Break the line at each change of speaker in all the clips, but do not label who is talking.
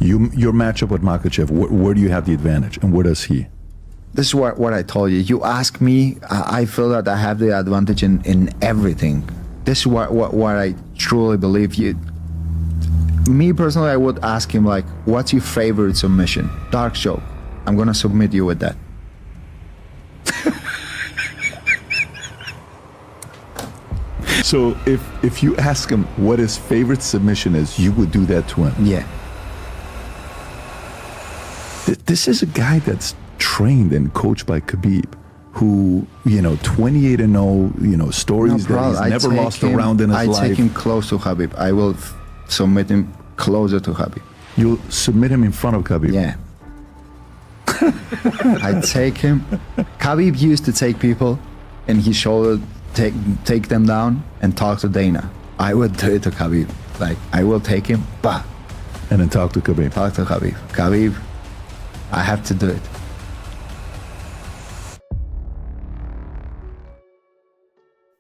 Your matchup with Makhachev, where do you have the advantage, and where does he?
This is what I told you. You ask me, I feel that I have the advantage in everything. This is what I truly believe. Me personally, I would ask him, like, what's your favorite submission? Dark choke. I'm gonna submit you with that.
So if you ask him what his favorite submission is, you would do that to him?
Yeah.
This is a guy that's trained and coached by Khabib, who, 28-0, stories that he's never lost a round in his life.
I take him close to Khabib. I will submit him closer to Khabib.
You'll submit him in front of Khabib?
Yeah. I take him. Khabib used to take people in his shoulder, take them down and talk to Dana. I would do it to Khabib. Like, I will take him, bah.
And then talk to Khabib.
Talk to Khabib. Khabib, I have to do it.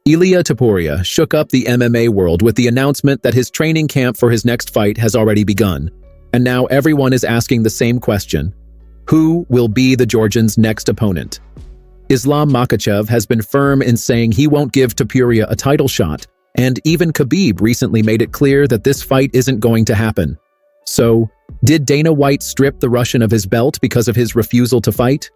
Ilia Topuria shook up the MMA world with the announcement that his training camp for his next fight has already begun. And now everyone is asking the same question. Who will be the Georgian's next opponent? Islam Makhachev has been firm in saying he won't give Topuria a title shot, and even Khabib recently made it clear that this fight isn't going to happen. So, did Dana White strip the Russian of his belt because of his refusal to fight?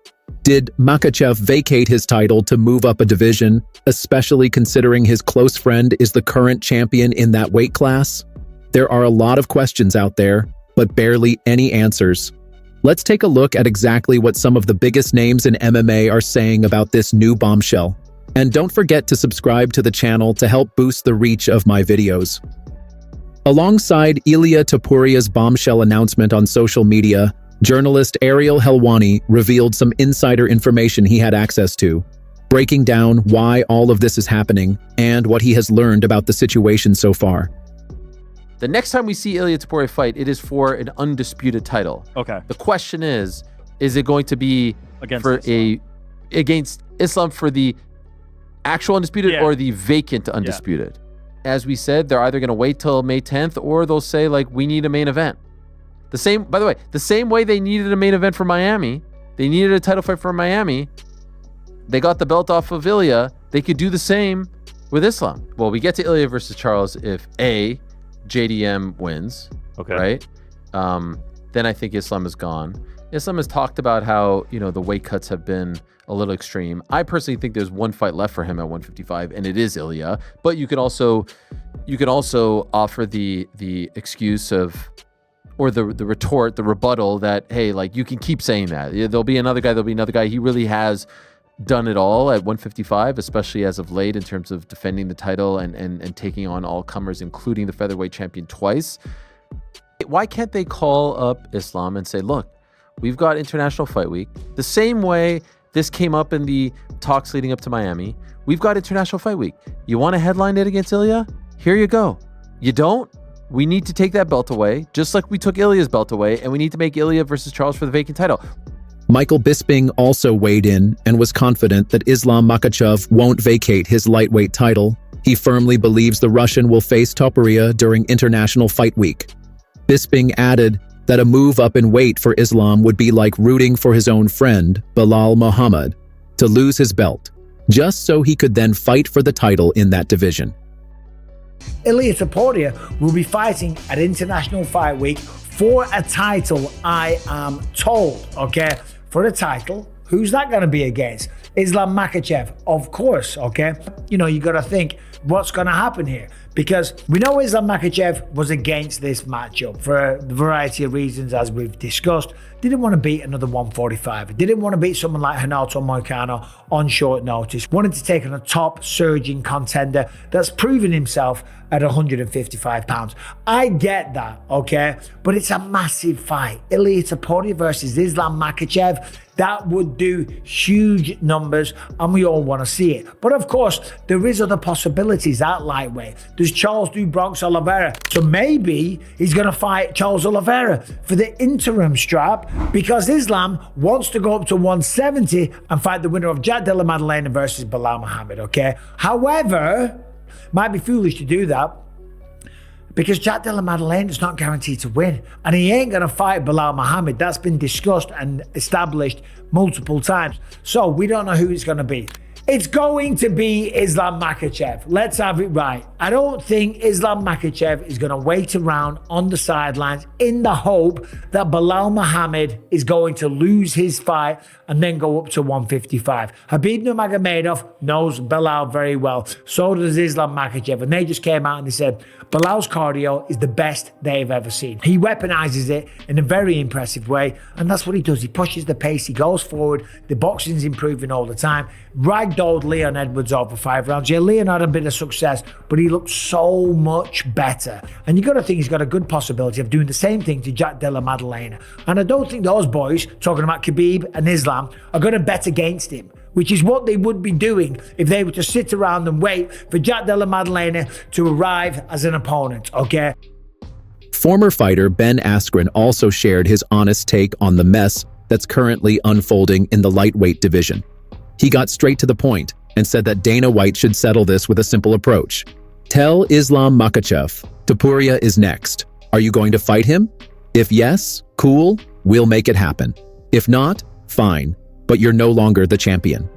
Did Makhachev vacate his title to move up a division, especially considering his close friend is the current champion in that weight class? There are a lot of questions out there, but barely any answers. Let's take a look at exactly what some of the biggest names in MMA are saying about this new bombshell. And don't forget to subscribe to the channel to help boost the reach of my videos. Alongside Ilia Topuria's bombshell announcement on social media, journalist Ariel Helwani revealed some insider information he had access to, breaking down why all of this is happening and what he has learned about the situation so far.
The next time we see Ilia Topuria fight, it is for an undisputed title.
Okay.
The question is it going to be against Islam for the actual undisputed or the vacant undisputed? Yeah. As we said, they're either going to wait till May 10th or they'll say, like, we need a main event. By the way, the same way they needed a main event for Miami, they needed a title fight for Miami, they got the belt off of Ilia, they could do the same with Islam. Well, we get to Ilia versus Charles if A, JDM wins, right? Then I think Islam is gone. Islam has talked about how, the weight cuts have been a little extreme. I personally think there's one fight left for him at 155, and it is Ilia. But you can also offer the excuse of, or the retort, the rebuttal that, hey, like, you can keep saying that. There'll be another guy. He really has done it all at 155, especially as of late in terms of defending the title and taking on all comers, including the featherweight champion twice. Why can't they call up Islam and say, look, we've got International Fight Week. The same way this came up in the talks leading up to Miami, we've got International Fight Week. You want to headline it against Ilia? Here you go. You don't? We need to take that belt away, just like we took Ilia's belt away, and we need to make Ilia versus Charles for the vacant title.
Michael Bisping also weighed in and was confident that Islam Makhachev won't vacate his lightweight title. He firmly believes the Russian will face Topuria during International Fight Week. Bisping added that a move up in weight for Islam would be like rooting for his own friend, Bilal Muhammad, to lose his belt, just so he could then fight for the title in that division.
Ilia Topuria will be fighting at International Fight Week for a title, I am told, okay? For a title, who's that going to be against? Islam Makhachev, of course, okay? You got to think, what's going to happen here? Because we know Islam Makhachev was against this matchup for a variety of reasons, as we've discussed. Didn't want to beat another 145. Didn't want to beat someone like Renato Moicano on short notice. Wanted to take on a top surging contender that's proven himself at 155 pounds. I get that, okay? But it's a massive fight. Ilia Topuria versus Islam Makhachev. That would do huge numbers, and we all want to see it. But of course, there is other possibilities at lightweight. Does Charles do Bronx Oliveira? So maybe he's going to fight Charles Oliveira for the interim strap, because Islam wants to go up to 170 and fight the winner of Jack Della Maddalena versus Bilal Muhammad, okay? However, might be foolish to do that, because Jack Della Maddalena is not guaranteed to win. And he ain't going to fight Bilal Muhammad. That's been discussed and established multiple times. So we don't know who it's going to be. It's going to be Islam Makhachev. Let's have it right. I don't think Islam Makhachev is going to wait around on the sidelines in the hope that Bilal Muhammad is going to lose his fight and then go up to 155. Khabib Nurmagomedov knows Bilal very well. So does Islam Makhachev. And they just came out and they said, Bilal's cardio is the best they've ever seen. He weaponizes it in a very impressive way. And that's what he does. He pushes the pace. He goes forward. The boxing's improving all the time. Ragdolled Leon Edwards over 5 rounds. Yeah, Leon had a bit of success, but he looked so much better. And you got to think he's got a good possibility of doing the same thing to Jack Della Maddalena. And I don't think those boys, talking about Khabib and Islam, are going to bet against him, which is what they would be doing if they were to sit around and wait for Jack Della Maddalena to arrive as an opponent, okay?
Former fighter Ben Askren also shared his honest take on the mess that's currently unfolding in the lightweight division. He got straight to the point and said that Dana White should settle this with a simple approach. Tell Islam Makhachev, Topuria is next. Are you going to fight him? If yes, cool, we'll make it happen. If not, fine, but you're no longer the champion.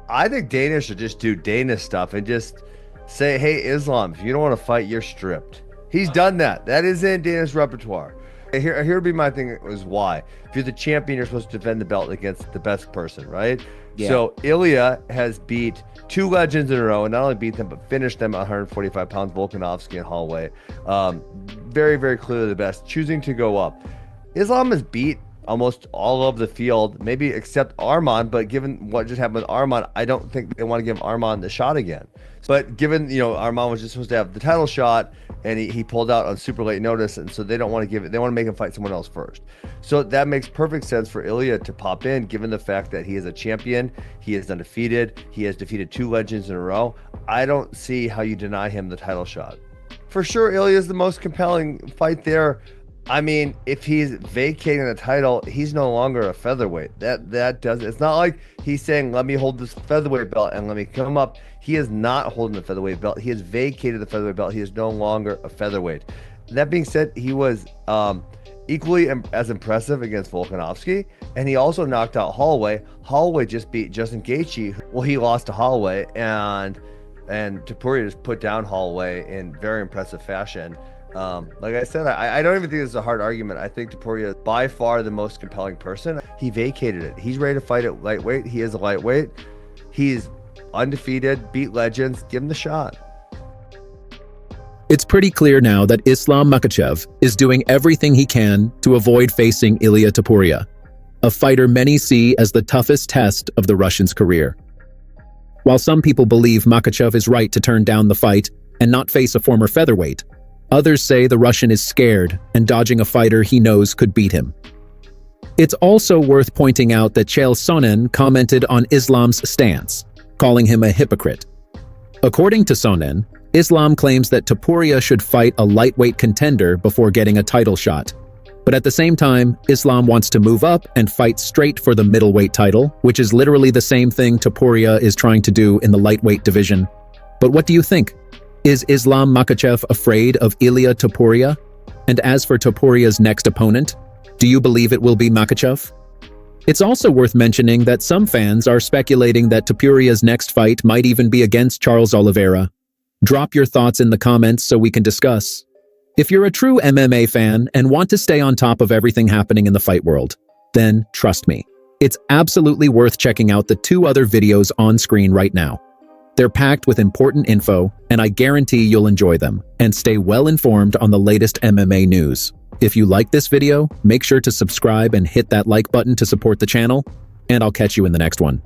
I think Dana should just do Dana stuff and just say, hey, Islam, if you don't want to fight, you're stripped. He's done that. That is in Dana's repertoire. Here would be my thing is why. If you're the champion, you're supposed to defend the belt against the best person, right? Yeah. So Ilia has beat 2 legends in a row, and not only beat them, but finished them at 145 pounds, Volkanovski and Holloway. Very, very clearly the best, choosing to go up. Islam has beat almost all of the field, maybe except Arman, but given what just happened with Arman, I don't think they want to give Arman the shot again. But given, Arman was just supposed to have the title shot, and he pulled out on super late notice, and so they don't want to give it, they want to make him fight someone else first. So that makes perfect sense for Ilia to pop in, given the fact that he is a champion, he is undefeated, he has defeated 2 legends in a row. I don't see how you deny him the title shot. For sure, Ilia is the most compelling fight there. I mean, if he's vacating the title, he's no longer a featherweight. That does. It's not like he's saying, let me hold this featherweight belt and let me come up. He is not holding the featherweight belt. He has vacated the featherweight belt. He is no longer a featherweight. That being said, he was equally as impressive against Volkanovski, and he also knocked out Holloway. Holloway just beat Justin Gaethje. Well, he lost to Holloway, and Topuria just put down Holloway in very impressive fashion. Like I said, I don't even think this is a hard argument. I think Topuria is by far the most compelling person. He vacated it. He's ready to fight at lightweight. He is a lightweight. He's undefeated, beat legends. Give him the shot.
It's pretty clear now that Islam Makhachev is doing everything he can to avoid facing Ilia Topuria, a fighter many see as the toughest test of the Russian's career. While some people believe Makhachev is right to turn down the fight and not face a former featherweight, others say the Russian is scared and dodging a fighter he knows could beat him. It's also worth pointing out that Chael Sonnen commented on Islam's stance, calling him a hypocrite. According to Sonnen, Islam claims that Topuria should fight a lightweight contender before getting a title shot. But at the same time, Islam wants to move up and fight straight for the middleweight title, which is literally the same thing Topuria is trying to do in the lightweight division. But what do you think? Is Islam Makhachev afraid of Ilia Topuria? And as for Topuria's next opponent, do you believe it will be Makhachev? It's also worth mentioning that some fans are speculating that Topuria's next fight might even be against Charles Oliveira. Drop your thoughts in the comments so we can discuss. If you're a true MMA fan and want to stay on top of everything happening in the fight world, then trust me, it's absolutely worth checking out the 2 other videos on screen right now. They're packed with important info, and I guarantee you'll enjoy them and stay well informed on the latest MMA news. If you like this video, make sure to subscribe and hit that like button to support the channel, and I'll catch you in the next one.